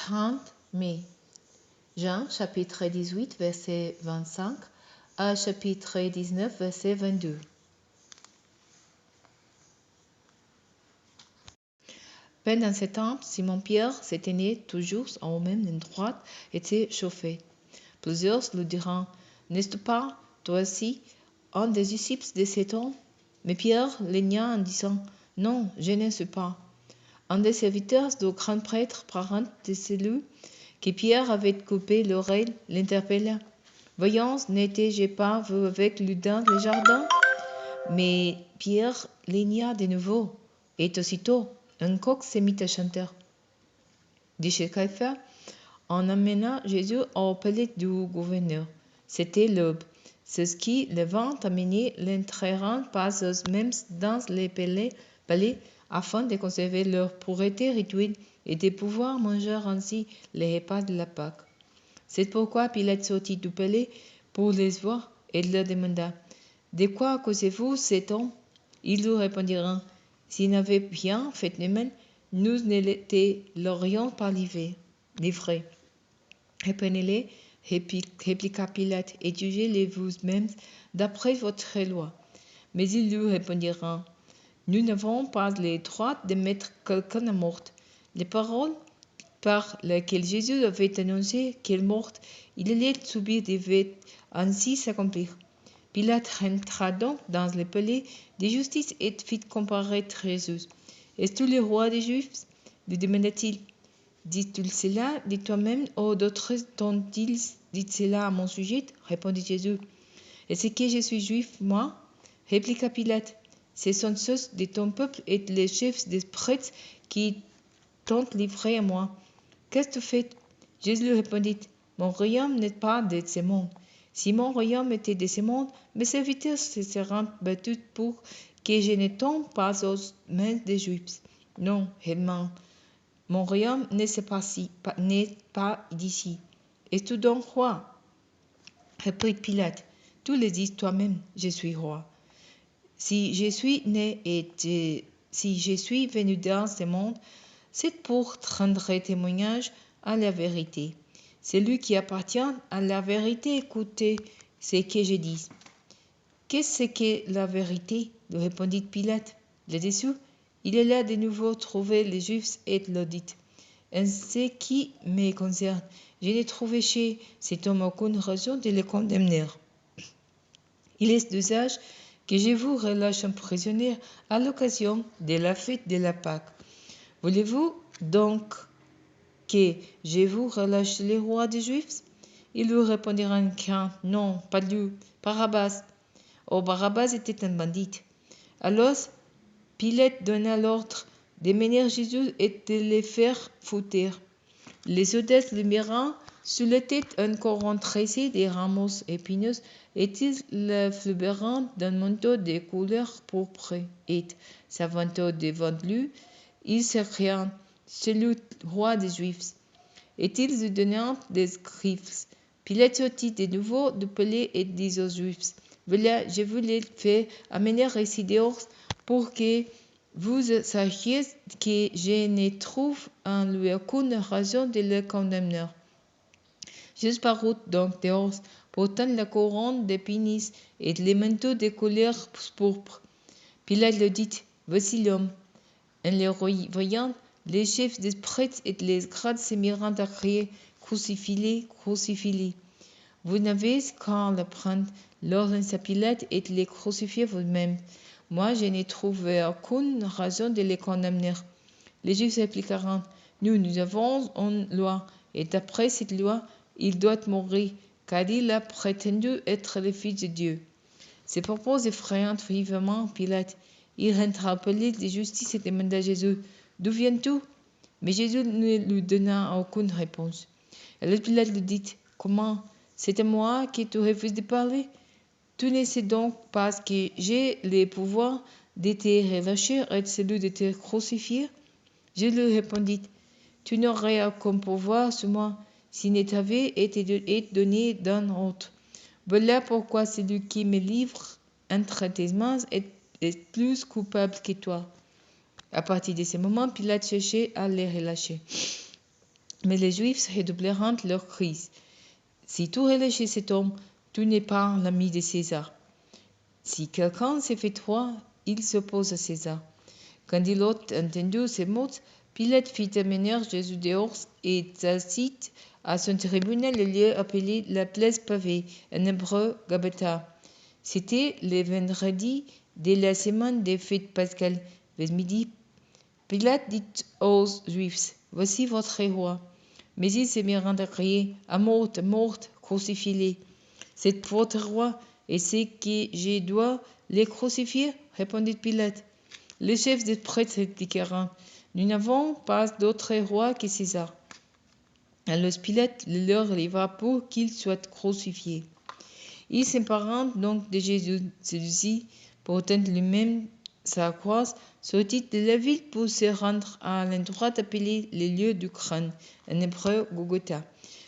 30 mai. Jean, chapitre 18, verset 25 à chapitre 19, verset 22. Pendant ce temps, Simon-Pierre s'est tenu toujours au même endroit et s'est chauffé. Plusieurs lui diront, n'est-ce pas, toi aussi, un des disciples de cet homme? Mais Pierre les nia en disant, non, je ne suis pas. Un des serviteurs du grand prêtre, parent de celui que Pierre avait coupé l'oreille, l'interpella. Voyons, n'étais-je pas vu avec lui dans le jardin? Mais Pierre les nia de nouveau, et aussitôt, un coq se mit à chanter. De chez Caiphas, on amena Jésus au palais du gouverneur. C'était l'aube. Ceux qui, le vent amené, l'entrèrent par eux-mêmes dans les palais afin de conserver leur pureté rituelle et de pouvoir manger ainsi les repas de la Pâque. C'est pourquoi Pilate sortit du palais pour les voir et leur demanda, « De quoi causez-vous cet homme ?» Ils lui répondirent, « S'il n'avait rien fait de mal, nous ne te l'aurions pas livré. » Reprenez-les, répliqua Pilate, et jugez-les vous-mêmes d'après votre loi. Mais ils lui répondirent, nous n'avons pas le droit de mettre quelqu'un à mort. Les paroles par lesquelles Jésus avait annoncé qu'elle morte, il allait subir des faits ainsi s'accomplir. Pilate rentra donc dans le palais de justice et fit comparaître Jésus. Es-tu le roi des Juifs? Lui demanda-t-il. Dis-tu cela de toi-même ou d'autres t'ont-ils dit cela à mon sujet? Répondit Jésus. Est-ce que je suis juif, moi? Répliqua Pilate. Ce sont ceux de ton peuple et les chefs des prêtres qui t'ont livré à moi. Qu'est-ce que tu fais? Jésus lui répondit. Mon royaume n'est pas de ce monde. Si mon royaume était de ce monde, mes serviteurs se seraient battus pour que je ne tombe pas aux mains des Juifs. Non, réellement. Mon royaume n'est pas d'ici. Es-tu donc roi? Répondit Pilate. Tu le dis toi-même, je suis roi. Si je suis né si je suis venu dans ce monde, c'est pour rendre témoignage à la vérité. Celui qui appartient à la vérité, écoutez ce que je dis. Qu'est-ce que la vérité? Lui répondit Pilate. Là-dessus, il alla de nouveau trouver les Juifs et leur dit. En ce qui me concerne, je n'ai trouvé chez cet homme aucune raison de le condamner. Il est d'usage que je vous relâche un prisonnier à l'occasion de la fête de la Pâque. Voulez-vous donc que je vous relâche le roi des Juifs? Ils lui répondirent en craint, non, pas lui, Barabbas. Oh, Barabbas était un bandit. Alors, Pilate donna l'ordre de mener Jésus et de le faire foutre. Les soldats lui mirent sur la tête un couronne tressé de rameaux épineux et ils le fleurirent d'un manteau de couleur pourpre et, s'avantant devant lui, ils s'écrièrent, c'est le roi des Juifs. Et ils lui donnèrent des griffes. Pilate sortit de nouveau du palais et dit aux Juifs, voilà, je vous l'ai fait amener ici dehors pour que vous sachiez que je ne trouve en lui aucune raison de le condamner. Jésus parut donc dehors, portant la couronne d'épines et les manteaux de couleur pourpre. Pilate lui dit, voici l'homme. En le voyant, les chefs des prêtres et les grades se mirent à crier, crucifie-le, crucifie-le. Vous n'avez qu'à le prendre, l'ordonna Pilate, et le crucifier vous-même. Moi, je n'ai trouvé aucune raison de le condamner. Les Juifs répliquèrent, nous avons une loi, et d'après cette loi, il doit mourir, car il a prétendu être le Fils de Dieu. Ces propos effrayant vivement Pilate. Il rentra au palais de justice et demanda à Jésus, d'où viens-tu? Mais Jésus ne lui donna aucune réponse. Alors Pilate lui dit, comment? C'est à moi que tu refuses de parler? Tu ne sais donc pas que j'ai le pouvoir de te relâcher et celui de te crucifier? Je lui répondis, tu n'aurais aucun pouvoir sur moi s'il ne t'avait été donné d'un autre. Voilà pourquoi celui qui me livre entre tes mains est plus coupable que toi. À partir de ce moment, Pilate cherchait à les relâcher. Mais les Juifs redoublèrent leurs cris. Si tu relâches cet homme, tu n'es pas l'ami de César. Si quelqu'un s'est fait roi, il s'oppose à César. Quand il eut entendu ces mots, Pilate fit amener Jésus dehors et s'assit à son tribunal le lieu appelé la place pavée, en hébreu Gabbatha. C'était le vendredi de la semaine des fêtes pascales, vers midi. Pilate dit aux Juifs, « Voici votre roi. » Mais ils se mirent à crier, « À mort, crucifiez-le. » « C'est votre roi, et c'est que je dois le crucifier, répondit Pilate. Les chefs des prêtres répliquèrent, « Nous n'avons pas d'autre roi que César. » Alors Pilate le leur livra pour qu'il soit crucifié. Ils s'emparèrent donc de Jésus. Celui-ci, portant lui-même sa croix, sortit de la ville pour se rendre à l'endroit appelé le lieu du crâne, en hébreu Golgotha.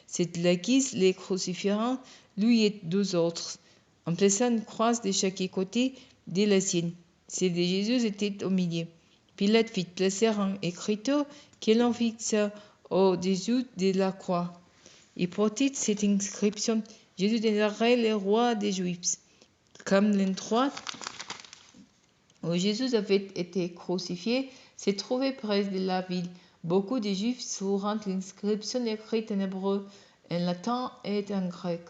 C'est là qu'ils les crucifièrent, lui et 12 autres, en plaçant une croix de chaque côté de la sienne. Celle de Jésus était au milieu. Pilate fit placer un écriteau que l'on fixa au-dessus de la croix. Il portait cette inscription, « Jésus de Nazareth, le roi des Juifs ». Comme l'endroit où Jésus avait été crucifié se trouvait près de la ville, beaucoup de Juifs sauront l'inscription écrite en hébreu, en latin et en grec.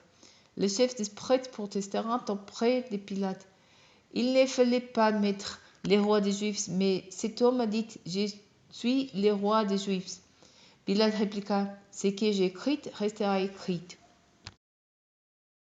Les chefs des prêtres protestèrent auprès de Pilate. Il ne fallait pas mettre le roi des Juifs, mais cet homme a dit, « Je suis le roi des Juifs ». Pilate répliqua, « Ce que j'écris restera écrit. »